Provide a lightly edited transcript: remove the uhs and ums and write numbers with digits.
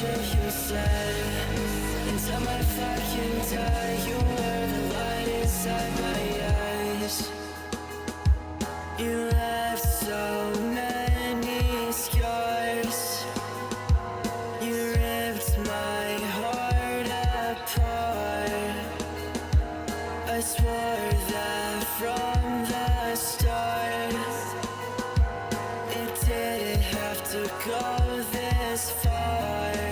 shit you said. Until my fucking die, you were the light inside my eyes. You left so many scars. You ripped my heart apart. I swore that from the start it didn't have to go this far.